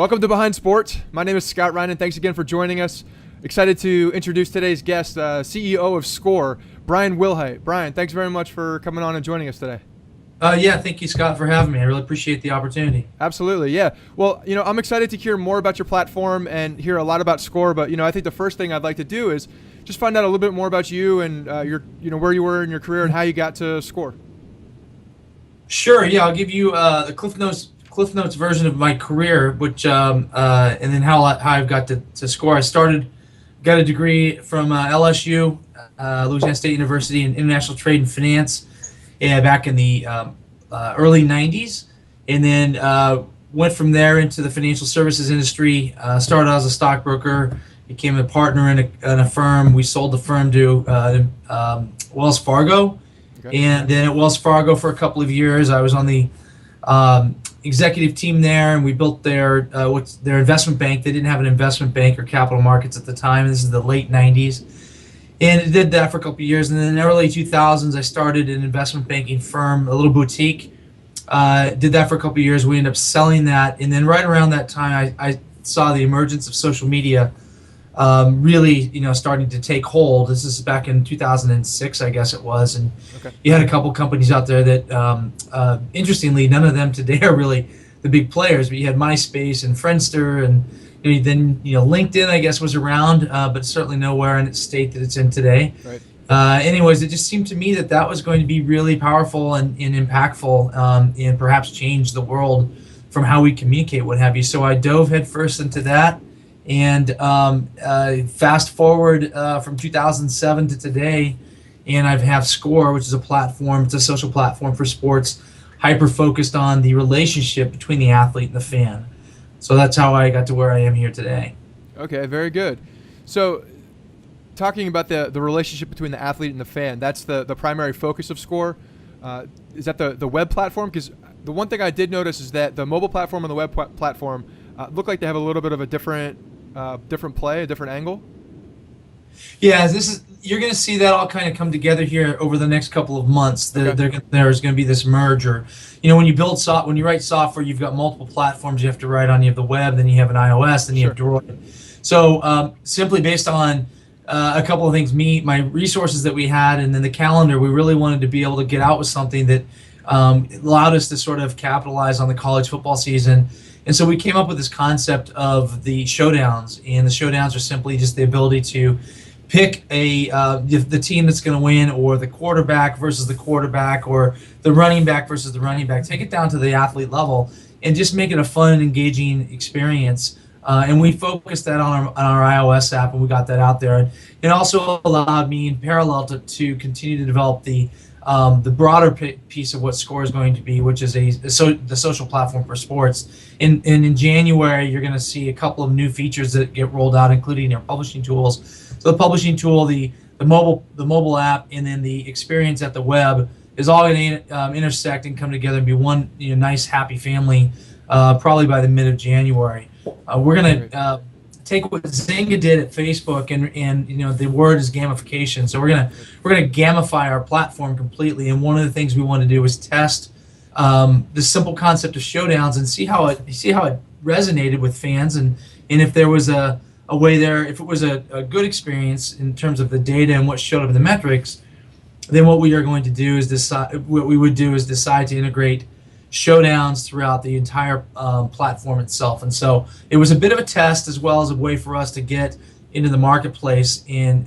Welcome to Behind Sports. My name is Scott Ryan, and thanks again for joining us. Excited to introduce today's guest, CEO of Sqor, Brian Wilhite. Brian, thanks very much for coming on and joining us today. Yeah, thank you, Scott, for having me. I really appreciate the opportunity. Absolutely, yeah. Well, I'm excited to hear more about your platform and hear a lot about Sqor, but, I think the first thing I'd like to do is just find out a little bit more about you and where you were in your career and how you got to Sqor. Sure, yeah, I'll give you the Cliff Notes version of my career, which and then how I've got to Sqor. I got a degree from LSU, Louisiana State University, in international trade and finance, back in the early '90s, and then went from there into the financial services industry. Started out as a stockbroker, became a partner in a firm. We sold the firm to Wells Fargo, okay. And then at Wells Fargo for a couple of years, I was on the executive team there, and we built their investment bank. They didn't have an investment bank or capital markets at the time. This is the late '90s, and it did that for a couple of years. And then in the early 2000s, I started an investment banking firm, a little boutique. Did that for a couple of years. We ended up selling that, and then right around that time, I saw the emergence of social media really, starting to take hold. This is back in 2006, I guess it was, and okay. You had a couple companies out there that, interestingly, none of them today are really the big players. But you had MySpace and Friendster, and then LinkedIn, I guess, was around, but certainly nowhere in its state that it's in today. Right. Anyways, it just seemed to me that was going to be really powerful and impactful, and perhaps change the world from how we communicate, what have you. So I dove headfirst into that. And fast forward from 2007 to today, and I have Sqor, which is a platform. It's a social platform for sports, hyper-focused on the relationship between the athlete and the fan. So that's how I got to where I am here today. Okay, very good. So talking about the relationship between the athlete and the fan, that's the primary focus of Sqor. Is that the web platform? Because the one thing I did notice is that the mobile platform and the web platform look like they have a little bit of a different play, a different angle. Yeah, you're going to see that all kind of come together here over the next couple of months. Okay. There's going to be this merger. When you when you write software, you've got multiple platforms you have to write on. You have the web, then you have an iOS, then you have Droid. So simply based on a couple of things, my resources that we had, and then the calendar, we really wanted to be able to get out with something that allowed us to sort of capitalize on the college football season. And so we came up with this concept of the showdowns, and the showdowns are simply just the ability to pick the team that's going to win, or the quarterback versus the quarterback, or the running back versus the running back. Take it down to the athlete level and just make it a fun and engaging experience. And we focused that on our iOS app, and we got that out there. And it also allowed me, in parallel, to continue to develop the broader piece of what Sqor is going to be, which is the social platform for sports. And in January, you're going to see a couple of new features that get rolled out, including our publishing tools. So the publishing tool, the mobile app, and then the experience at the web is all going to intersect and come together and be one nice, happy family, probably by the mid of January. We're going to take what Zynga did at Facebook, and the word is gamification. So we're gonna gamify our platform completely. And one of the things we want to do is test the simple concept of showdowns and see how it resonated with fans, and if there was a way there, if it was a good experience in terms of the data and what showed up in the metrics, then what we are going to do is decide to integrate showdowns throughout the entire platform itself. And so it was a bit of a test, as well as a way for us to get into the marketplace and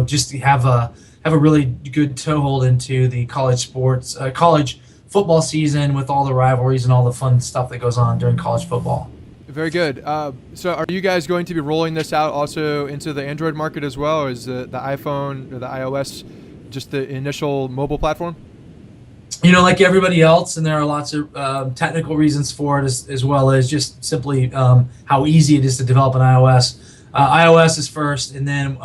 just to have a really good toehold into the college football season, with all the rivalries and all the fun stuff that goes on during college football. Very good. So are you guys going to be rolling this out also into the Android market as well, or is the iPhone or the iOS just the initial mobile platform? Like everybody else, and there are lots of technical reasons for it, as well as just simply how easy it is to develop an iOS. iOS is first, and then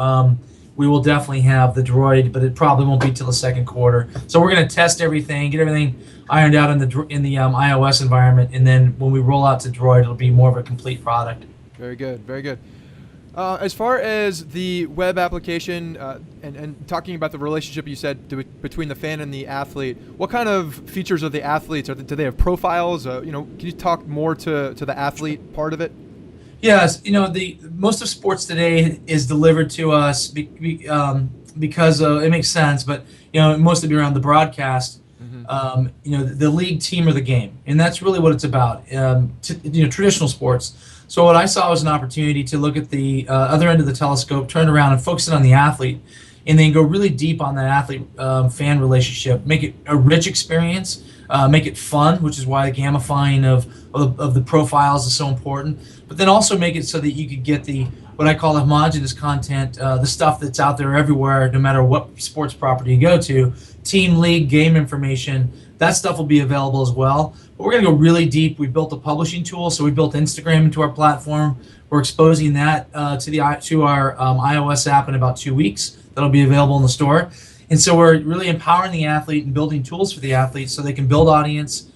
we will definitely have the Droid, but it probably won't be till the second quarter. So we're going to test everything, get everything ironed out in the iOS environment, and then when we roll out to Droid, it'll be more of a complete product. Very good, very good. As far as the web application and talking about the relationship you said between the fan and the athlete, what kind of features of the athletes do they have profiles? Can you talk more to the athlete part of it? Yes, the most of sports today is delivered to us because it makes sense, but mostly be around the broadcast. The league, team, or the game, and that's really what it's about. Traditional sports. So what I saw was an opportunity to look at the other end of the telescope, turn around and focus it on the athlete, and then go really deep on that athlete-fan relationship. Make it a rich experience, make it fun, which is why the gamifying of the profiles is so important. But then also make it so that you could get what I call the homogenous content, the stuff that's out there everywhere, no matter what sports property you go to, team, league, game information. That stuff will be available as well. But we're going to go really deep. We built a publishing tool, so we built Instagram into our platform. We're exposing that to our iOS app in about 2 weeks. That'll be available in the store. And so we're really empowering the athlete and building tools for the athletes so they can build audience,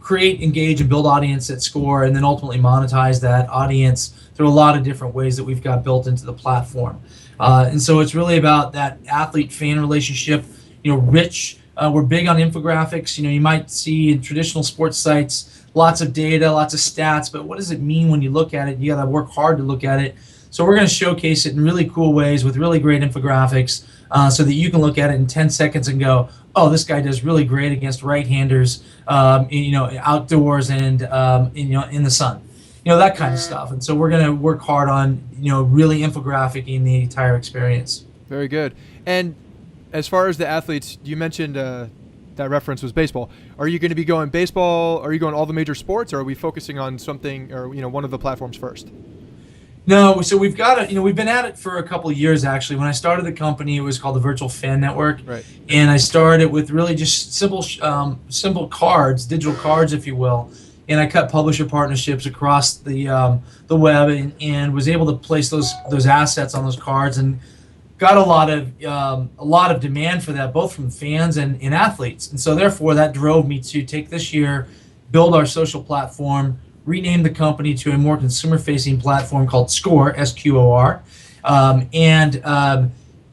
create, engage, and build audience at Sqor, and then ultimately monetize that audience through a lot of different ways that we've got built into the platform. And so it's really about that athlete-fan relationship, rich. We're big on infographics. You might see in traditional sports sites lots of data, lots of stats, but what does it mean when you look at it? You got to work hard to look at it. So we're going to showcase it in really cool ways with really great infographics, so that you can look at it in 10 seconds and go, oh, this guy does really great against right-handers, outdoors and in the sun, that kind of stuff. And so we're going to work hard on really infographicing the entire experience. Very good. And as far as the athletes, you mentioned that reference was baseball. Are you going to be going baseball? Are you going all the major sports, or are we focusing on something or one of the platforms first? No, so we've got we've been at it for a couple of years actually. When I started the company, it was called the Virtual Fan Network, right? And I started with really just simple cards, digital cards, if you will. And I cut publisher partnerships across the web and was able to place those assets on those cards and got a lot of demand for that, both from fans and athletes. And so therefore that drove me to take this year, build our social platform, rename the company to a more consumer-facing platform called Sqor, Sqor,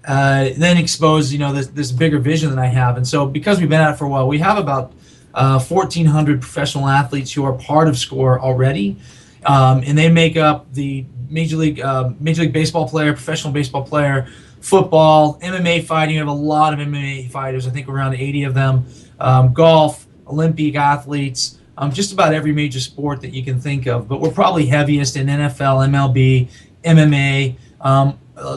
then expose this bigger vision that I have. And so because we've been at it for a while, we have about 1,400 professional athletes who are part of Sqor already, and they make up the Major League Baseball player, professional baseball player, football, MMA fighting. You have a lot of MMA fighters. I think around 80 of them. Golf, Olympic athletes. Just about every major sport that you can think of, but we're probably heaviest in NFL, MLB, MMA.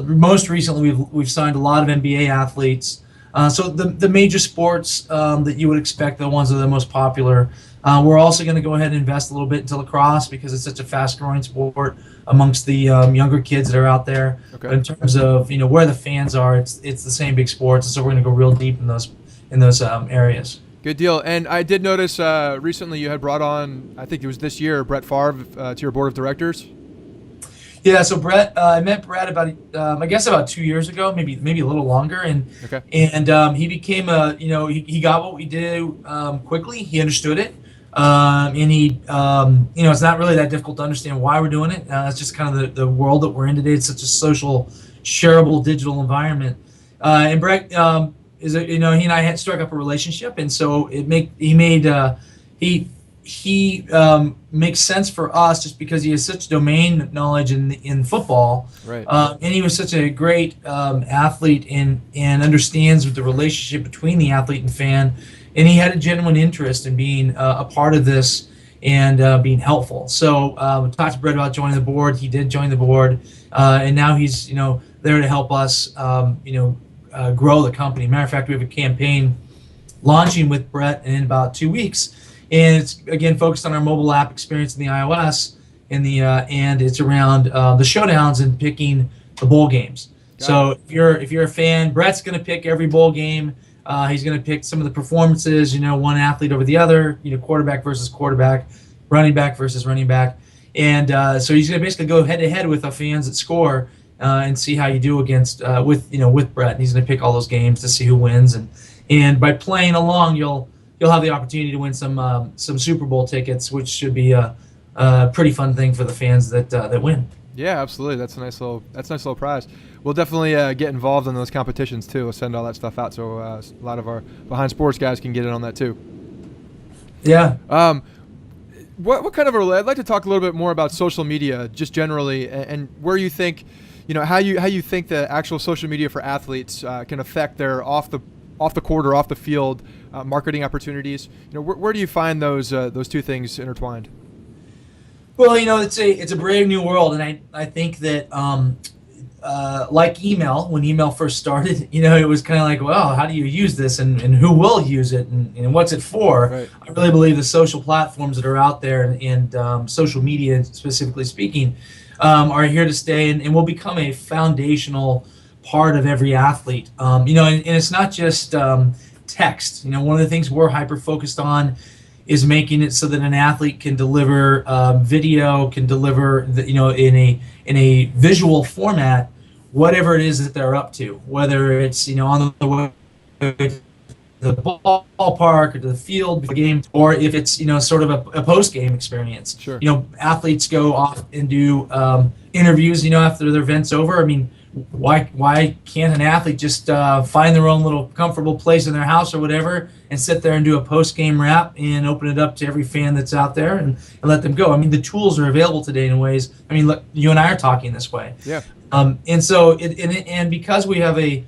Most recently, we've signed a lot of NBA athletes. So the major sports that you would expect, the ones that are the most popular. We're also going to go ahead and invest a little bit into lacrosse because it's such a fast-growing sport amongst the younger kids that are out there. Okay. But in terms of where the fans are, it's the same big sports, and so we're going to go real deep in those areas. Good deal. And I did notice recently you had brought on, I think it was this year, Brett Favre to your board of directors. Yeah, so Brett, I met Brett about 2 years ago, maybe a little longer, and Okay. and he became he got what we do quickly. He understood it, and he it's not really that difficult to understand why we're doing it. It's just kind of the world that we're in today. It's such a social, shareable digital environment, and Brett. He and I had struck up a relationship, and so he makes sense for us just because he has such domain knowledge in football, Right. And he was such a great athlete and understands the relationship between the athlete and fan, and he had a genuine interest in being a part of this and being helpful. So talked to Brett about joining the board. He did join the board, and now he's there to help us grow the company. Matter of fact, we have a campaign launching with Brett in about 2 weeks, and it's again focused on our mobile app experience in the iOS, and it's around the showdowns and picking the bowl games. So if you're a fan, Brett's going to pick every bowl game. He's going to pick some of the performances, one athlete over the other, quarterback versus quarterback, running back versus running back, and so he's going to basically go head to head with the fans at Sqor. And see how you do against with Brett. And he's going to pick all those games to see who wins, and by playing along, you'll have the opportunity to win some Super Bowl tickets, which should be a pretty fun thing for the fans that win. Yeah, absolutely. That's a nice little prize. We'll definitely get involved in those competitions too. We'll send all that stuff out so a lot of our behind sports guys can get in on that too. Yeah. What kind of I'd like to talk a little bit more about social media, just generally, and where you think, how you think the actual social media for athletes can affect their off the court or off the field marketing opportunities. Where do you find those two things intertwined? Well, it's a brave new world, and I think that like email, when email first started, it was kind of like, well, how do you use this, and who will use it, and what's it for? Right. I really believe the social platforms that are out there, and social media specifically speaking, are here to stay, and will become a foundational part of every athlete. And it's not just text. One of the things we're hyper focused on is making it so that an athlete can deliver video, can deliver in a visual format whatever it is that they're up to, whether it's on the way to the ballpark or to the field before the game, or if it's sort of a post game experience. Sure. Athletes go off and do interviews after their event's over. I mean, why can't an athlete just find their own little comfortable place in their house or whatever and sit there and do a post-game wrap and open it up to every fan that's out there and let them go? I mean, the tools are available today in ways. I mean, look, you and I are talking this way. Yeah. And so and because we have a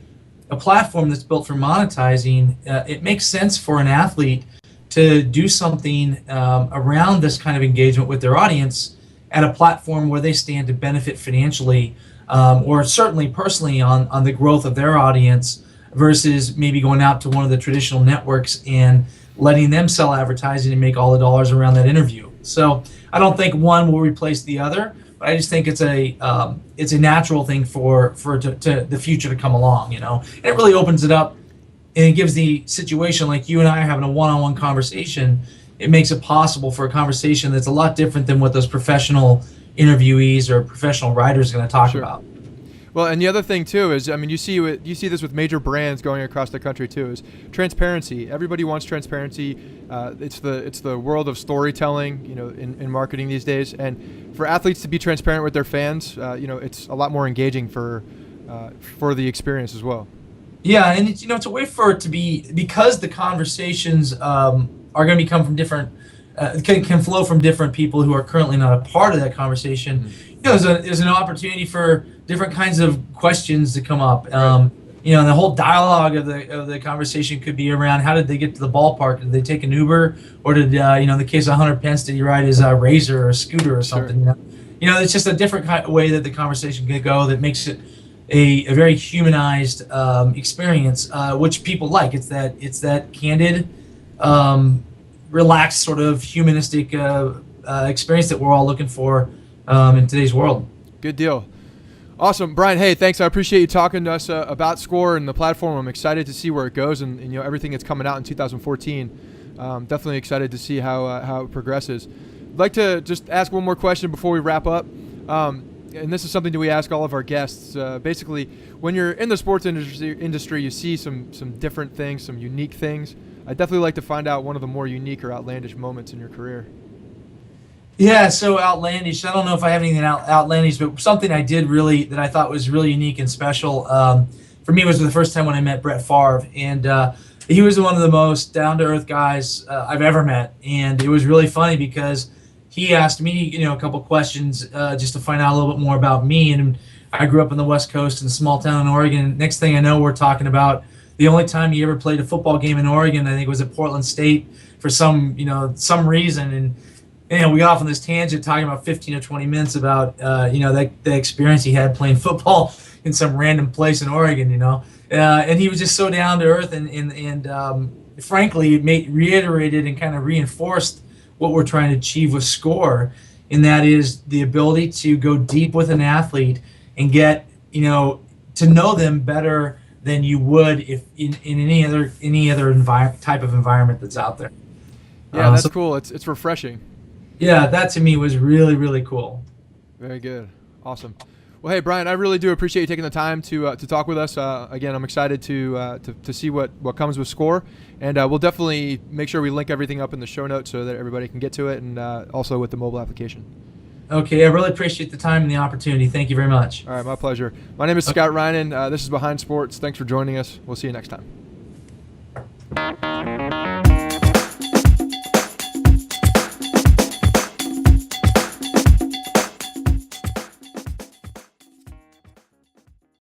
platform that's built for monetizing, it makes sense for an athlete to do something around this kind of engagement with their audience at a platform where they stand to benefit financially, or certainly personally on the growth of their audience, versus maybe going out to one of the traditional networks and letting them sell advertising and make all the dollars around that interview. So I don't think one will replace the other, but I just think it's a natural thing for the future to come along, and it really opens it up, and it gives the situation like you and I are having a one-on-one conversation. It makes it possible for a conversation that's a lot different than what those professional interviewees or professional writers are going to talk Sure. about. Well, and the other thing too is, I mean, you see this with major brands going across the country too, is transparency. Everybody wants transparency. It's the world of storytelling, in marketing these days. And for athletes to be transparent with their fans, it's a lot more engaging for the experience as well. Yeah, and it's a way for it to be, because the conversations are going to come from different, can flow from different people who are currently not a part of that conversation. Mm-hmm. There's an opportunity for different kinds of questions to come up. Right. And the whole dialogue of the conversation could be around, how did they get to the ballpark? Did they take an Uber, or did in the case of Hunter Pence, did he ride his Razor or scooter or something? Sure. It's just a different kind of way that the conversation could go that makes it a very humanized experience, which people like. It's that candid, relaxed, sort of humanistic experience that we're all looking for in today's world. Good deal. Awesome. Brian, hey, thanks. I appreciate you talking to us about Sqor and the platform. I'm excited to see where it goes and everything that's coming out in 2014. Definitely excited to see how it progresses. I'd like to just ask one more question before we wrap up. And this is something that we ask all of our guests. Basically, when you're in the sports industry, you see some different things, some unique things. I'd definitely like to find out one of the more unique or outlandish moments in your career. Yeah, so outlandish. I don't know if I have anything outlandish, but something I did that I thought was really unique and special for me was the first time when I met Brett Favre. And he was one of the most down-to-earth guys I've ever met. And it was really funny because he asked me, a couple questions just to find out a little bit more about me. And I grew up on the West Coast in a small town in Oregon. Next thing I know, we're talking about the only time he ever played a football game in Oregon. I think it was at Portland State for some reason. And we got off on this tangent talking about 15 or 20 minutes about the experience he had playing football in some random place in Oregon. And he was just so down to earth and frankly reiterated and kind of reinforced what we're trying to achieve with Sqor, and that is the ability to go deep with an athlete and get to know them better than you would if in any other type of environment that's out there. Yeah, that's cool. It's refreshing. Yeah, that to me was really, really cool. Very good. Awesome. Well, hey, Brian, I really do appreciate you taking the time to talk with us. Again, I'm excited to see what comes with Sqor, and we'll definitely make sure we link everything up in the show notes so that everybody can get to it, and also with the mobile application. Okay, I really appreciate the time and the opportunity. Thank you very much. All right, my pleasure. My name is Scott Reinen. This is Behind Sports. Thanks for joining us. We'll see you next time.